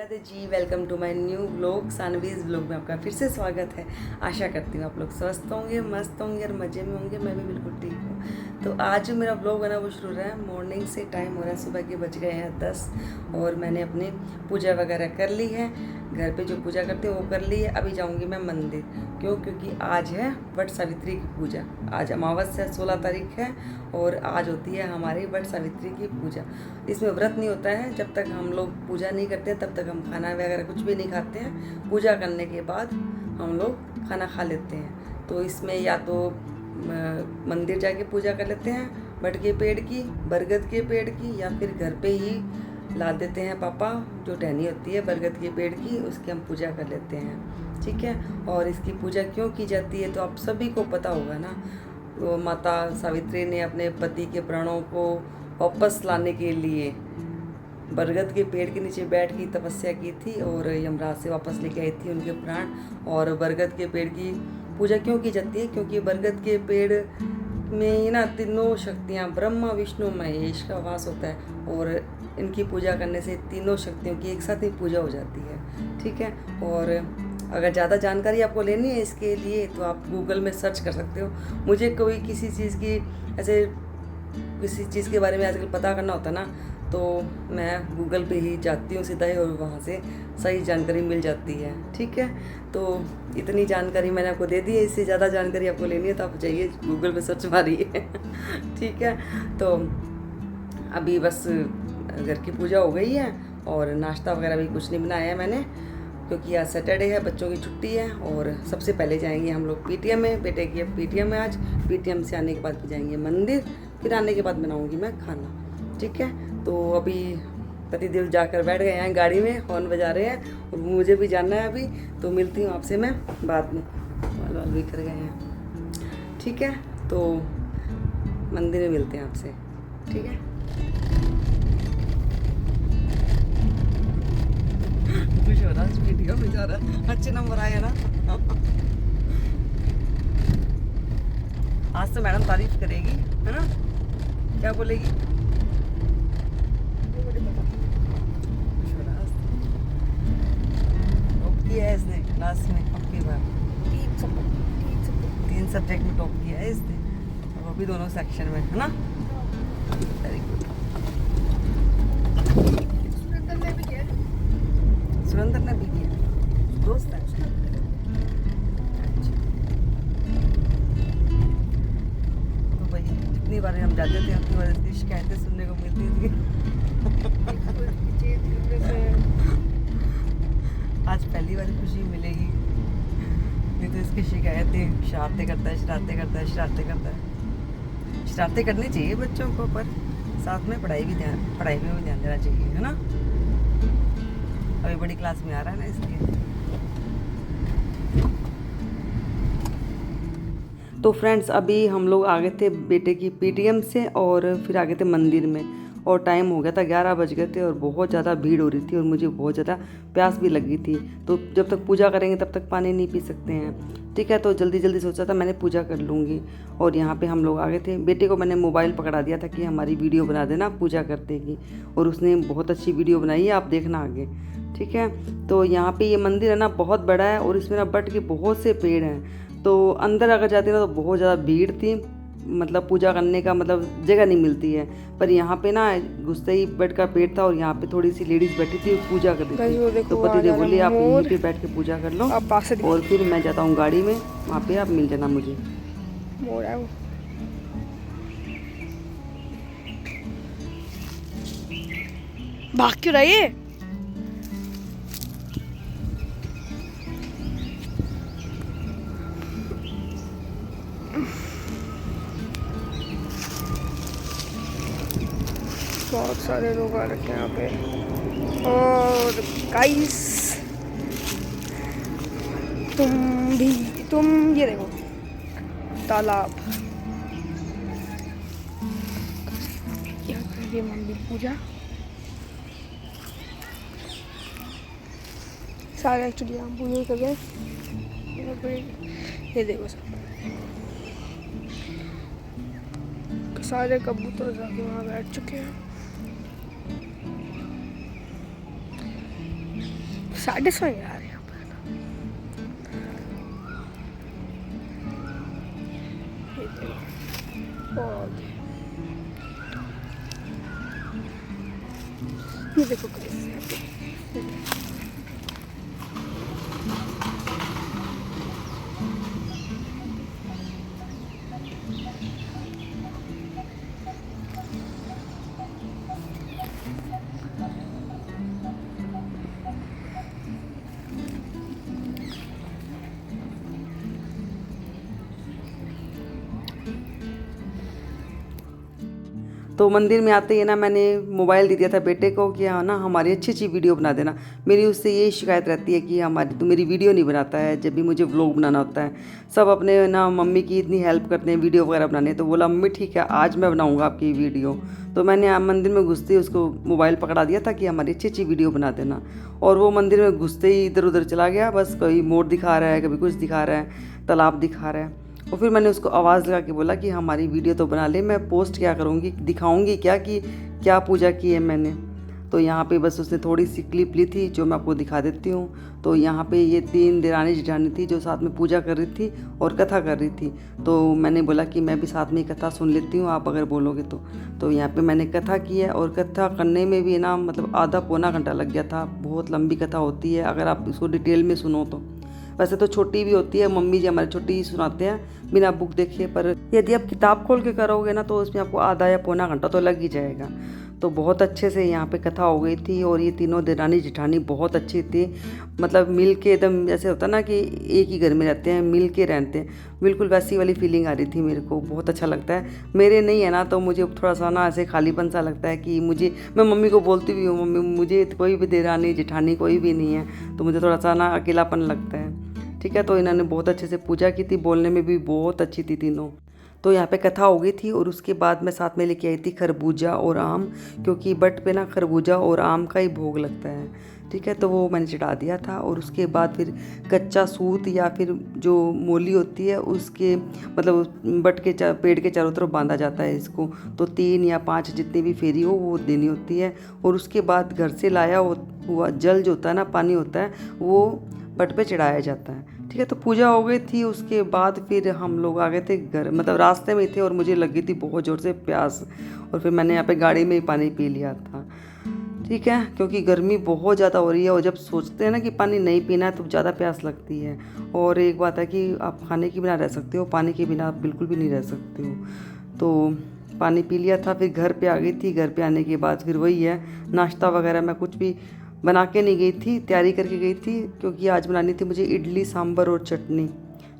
Radhe ji, welcome to my new vlog. Saanvi's vlog में आपका फिर से स्वागत है। आशा करती हूँ आप लोग स्वस्थ होंगे, मस्त होंगे और मज़े में होंगे। मैं भी बिल्कुल ठीक हूँ। तो आज जो मेरा व्लॉग है ना वो शुरू हो रहा है मॉर्निंग से। टाइम हो रहा है सुबह के, बज गए हैं 10 और मैंने अपनी पूजा वगैरह कर ली है। घर पे जो पूजा करते हैं वो कर ली है। अभी जाऊँगी मैं मंदिर। क्योंकि आज है वट सावित्री की पूजा। आज अमावस्या 16 तारीख है और आज होती है हमारी वट सावित्री की पूजा। इसमें व्रत नहीं होता है, जब तक हम लोग पूजा नहीं करते हैं तब तक हम खाना वगैरह कुछ भी नहीं खाते हैं। पूजा करने के बाद हम लोग खाना खा लेते हैं। तो इसमें या तो मंदिर जाके पूजा कर लेते हैं वट के पेड़ की, बरगद के पेड़ की, या फिर घर पे ही ला देते हैं पापा जो टहनी होती है बरगद के पेड़ की, उसकी हम पूजा कर लेते हैं। ठीक है। और इसकी पूजा क्यों की जाती है तो आप सभी को पता होगा ना। वो माता सावित्री ने अपने पति के प्राणों को वापस लाने के लिए बरगद के पेड़ के नीचे बैठ की तपस्या की थी और यमराज से वापस लेके आई थी उनके प्राण। और बरगद के पेड़ की पूजा क्यों की जाती है? क्योंकि बरगद के पेड़ में ना तीनों शक्तियाँ ब्रह्मा विष्णु महेश का वास होता है और इनकी पूजा करने से तीनों शक्तियों की एक साथ ही पूजा हो जाती है। ठीक है। और अगर ज़्यादा जानकारी आपको लेनी है इसके लिए तो आप गूगल में सर्च कर सकते हो। मुझे कोई किसी चीज़ की ऐसे किसी चीज़ के बारे में आजकल पता करना होता ना तो मैं गूगल पे ही जाती हूँ सीधा ही और वहाँ से सही जानकारी मिल जाती है। ठीक है। तो इतनी जानकारी मैंने आपको दे दी है। इससे ज़्यादा जानकारी आपको लेनी है तो आप जाइए गूगल पे सर्च मारिए। ठीक है। तो अभी बस घर की पूजा हो गई है और नाश्ता वगैरह भी कुछ नहीं बनाया है मैंने, क्योंकि आज सैटरडे है, बच्चों की छुट्टी है। और सबसे पहले जाएंगे हम लोग पीटीएम में, बेटे की पीटीएम है आज। पीटीएम से आने के बाद फिर जाएंगे मंदिर, फिर आने के बाद बनाऊंगी मैं खाना। ठीक है। तो अभी पतिदेव जाकर बैठ गए हैं गाड़ी में, हॉर्न बजा रहे हैं और मुझे भी जाना है अभी। तो मिलती हूँ आपसे मैं बाद में। वाल भी कर गए हैं। ठीक है। तो मंदिर में मिलते हैं आपसे। ठीक है। खुश हो रहा है, वीडियो में जा रहा है। अच्छे नंबर आए ना। आज तो मैडम तारीफ करेगी, है ना? क्या बोलेगी? टॉप किया है इसने क्लास में अब की बार। 3 सब्जेक्ट में टॉप किया है इसने, और वो भी दोनों सेक्शन में, है ना? Very good. सुरेंद्र ने भी किया, दोस्त है। तो भाई जितनी बार हम जाते थे उतनी बार इसकी शिकायतें सुनने को मिलती थी। आज पहली बार खुशी मिलेगी, नहीं तो इसकी शिकायतें शरारतें करता है, शरारतें करता है, शरारतें करता है। शरारतें करनी चाहिए बच्चों को, पर साथ में पढ़ाई में भी ध्यान देना चाहिए, है ना? अभी बड़ी क्लास में आ रहा है ना इसलिए। तो फ्रेंड्स अभी हम लोग आ गए थे बेटे की पीटीएम से और फिर आ गए थे मंदिर में और टाइम हो गया था 11 बज गए थे और बहुत ज़्यादा भीड़ हो रही थी और मुझे बहुत ज़्यादा प्यास भी लगी थी। तो जब तक पूजा करेंगे तब तक पानी नहीं पी सकते हैं। ठीक है। तो जल्दी जल्दी सोचा था मैंने पूजा कर लूँगी और यहाँ पे हम लोग आ गए थे। बेटे को मैंने मोबाइल पकड़ा दिया था कि हमारी वीडियो बना देना पूजा करते की, और उसने बहुत अच्छी वीडियो बनाई है, आप देखना आगे। ठीक है। तो यहाँ पे ये मंदिर है ना बहुत बड़ा है और इसमें ना बट के बहुत से पेड़ हैं। तो अंदर अगर जाते ना तो बहुत ज़्यादा भीड़ थी, मतलब पूजा करने का मतलब जगह नहीं मिलती है। पर यहाँ पे ना घुसते ही बट का पेड़ था और यहाँ पे थोड़ी सी लेडीज बैठी थी पूजा कर रही थी। तो पतिदेव बोले आप यहीं पे बैठ के पूजा कर लो और फिर मैं जाता हूँ गाड़ी में, वहाँ पे आप मिल जाना मुझे। भाग क्यों रही है? बहुत सारे लोग आ रखे हैं यहाँ पे। और गाइस तुम ये देखो तालाब, यहाँ करिए मंदिर पूजा। सारे एक्चुअली हम पूजा कर गए। ये देखो सारे कबूतर जाके वहाँ बैठ चुके हैं। 6:30 यार यहाँ पर। ये देखो, और ये देखो कैसे तो मंदिर में आते ही ना मैंने मोबाइल दे दिया था बेटे को कि हाँ ना हमारी अच्छी अच्छी वीडियो बना देना। मेरी उससे ये शिकायत रहती है कि हमारी तो मेरी वीडियो नहीं बनाता है जब भी मुझे व्लॉग बनाना होता है। सब अपने ना मम्मी की इतनी हेल्प करते हैं वीडियो वगैरह बनाने, तो बोला मम्मी ठीक है आज मैं बनाऊँगा आपकी वीडियो। तो मैंने मंदिर में घुसते ही उसको मोबाइल पकड़ा दिया था कि हमारी अच्छी अच्छी वीडियो बना देना। और वो मंदिर में घुसते ही इधर उधर चला गया, बस कभी मोर दिखा रहा है, कभी कुछ दिखा रहा है, तालाब दिखा रहा है। और फिर मैंने उसको आवाज़ लगा के बोला कि हमारी वीडियो तो बना ले, मैं पोस्ट क्या करूँगी, दिखाऊँगी क्या कि क्या पूजा की है मैंने। तो यहाँ पे बस उसने थोड़ी सी क्लिप ली थी जो मैं आपको दिखा देती हूँ। तो यहाँ पे ये 3 देरानी जेठानी थी जो साथ में पूजा कर रही थी और कथा कर रही थी। तो मैंने बोला कि मैं भी साथ में कथा सुन लेती हूँ आप अगर बोलोगे तो यहाँ पे मैंने कथा की है। और कथा करने में भी ना मतलब आधा पौना घंटा लग गया था। बहुत लंबी कथा होती है अगर आप इसको डिटेल में सुनो तो। वैसे तो छोटी भी होती है, मम्मी जी हमारे छोटी ही सुनाते हैं बिना बुक देखे, पर यदि आप किताब खोल के करोगे ना तो उसमें आपको आधा या पौना घंटा तो लग ही जाएगा। तो बहुत अच्छे से यहाँ पे कथा हो गई थी। और ये तीनों देरानी जेठानी बहुत अच्छी थी, मतलब मिल के एकदम जैसे होता ना कि एक ही घर में रहते हैं, मिल के रहते हैं, बिल्कुल वैसी वाली फीलिंग आ रही थी मेरे को। बहुत अच्छा लगता है। मेरे नहीं है ना तो मुझे थोड़ा सा ना ऐसे खालीपन सा लगता है कि मुझे, मैं मम्मी को बोलती भी हूँ मम्मी मुझे कोई भी देरानी जेठानी कोई भी नहीं है, तो मुझे थोड़ा सा ना अकेलापन लगता है। ठीक है, तो इन्होंने बहुत अच्छे से पूजा की थी, बोलने में भी बहुत अच्छी थी तीनों। तो यहाँ पे कथा हो गई थी और उसके बाद मैं साथ में लेके आई थी खरबूजा और आम, क्योंकि बट पे ना खरबूजा और आम का ही भोग लगता है। ठीक है, तो वो मैंने चढ़ा दिया था। और उसके बाद फिर कच्चा सूत या फिर जो मोली होती है उसके मतलब बट के पेड़ के चारों तरफ बांधा जाता है इसको। तो 3 या 5 जितनी भी फेरी हो वो देनी होती है। और उसके बाद घर से लाया हुआ जल जो होता है ना, पानी होता है, वो बट पे चढ़ाया जाता है। ठीक है, तो पूजा हो गई थी। उसके बाद फिर हम लोग आ गए थे घर, मतलब रास्ते में थे और मुझे लगी थी बहुत ज़ोर से प्यास। और फिर मैंने यहाँ पे गाड़ी में ही पानी पी लिया था। ठीक है, क्योंकि गर्मी बहुत ज़्यादा हो रही है और जब सोचते हैं ना कि पानी नहीं पीना है तो ज़्यादा प्यास लगती है। और एक बात है कि आप खाने के बिना रह सकते हो, पानी के बिना आप बिल्कुल भी नहीं रह सकते हो। तो पानी पी लिया था, फिर घर पे आ गई थी। घर पे आने के बाद फिर वही है, नाश्ता वगैरह मैं कुछ भी बना के नहीं गई थी, तैयारी करके गई थी, क्योंकि आज बनानी थी मुझे इडली सांभर और चटनी।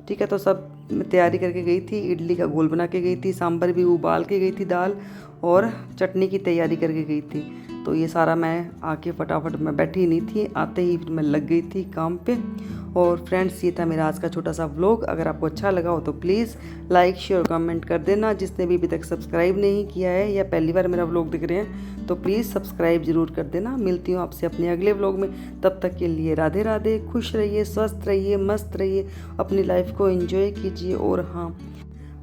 ठीक है, तो सब तैयारी करके गई थी। इडली का घोल बना के गई थी, सांभर भी उबाल के गई थी दाल, और चटनी की तैयारी करके गई थी। तो ये सारा मैं आके फटाफट, मैं बैठी नहीं थी, आते ही फिर मैं लग गई थी काम पे। और फ्रेंड्स, ये था मेरा आज का छोटा सा व्लॉग। अगर आपको अच्छा लगा हो तो प्लीज़ लाइक शेयर कमेंट कर देना। जिसने भी अभी तक सब्सक्राइब नहीं किया है या पहली बार मेरा व्लॉग देख रहे हैं तो प्लीज़ सब्सक्राइब ज़रूर कर देना। मिलती हूँ आपसे अपने अगले व्लॉग में, तब तक के लिए राधे राधे। खुश रहिए, स्वस्थ रहिए, मस्त रहिए, अपनी लाइफ को एंजॉय कीजिए। और हाँ,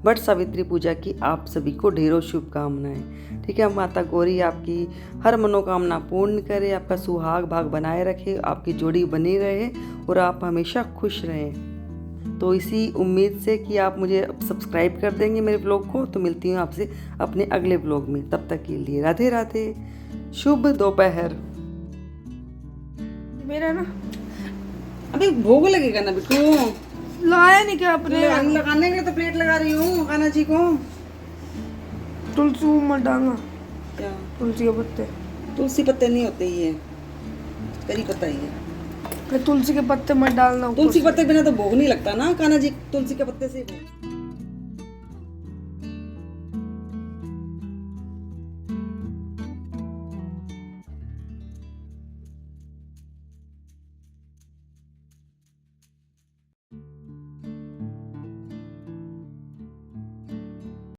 वट सावित्री पूजा की आप सभी को ढेरों शुभकामनाएं। ठीक है, माता गौरी आपकी हर मनोकामना पूर्ण करे, आपका सुहाग भाग बनाए रखे, आपकी जोड़ी बनी रहे और आप हमेशा खुश रहें। तो इसी उम्मीद से कि आप मुझे सब्सक्राइब कर देंगे मेरे ब्लॉग को, तो मिलती हूँ आपसे अपने अगले ब्लॉग में। तब तक के लिए राधे राधे, शुभ दोपहर। मेरा ना अभी भोग लगेगा ना बिट्टू, लाया नहीं क्या अपने लगाने के लिए तो प्लेट लगा रही हूँ कान्हा जी को। तुलसी मत डालना, क्या तुलसी के पत्ते, तुलसी पत्ते नहीं होते, ये करी पत्ता ही है। तुलसी के पत्ते मत डालना। तुलसी के पत्ते बिना तो भोग नहीं लगता ना कान्हा जी, तुलसी के पत्ते से ही भोग।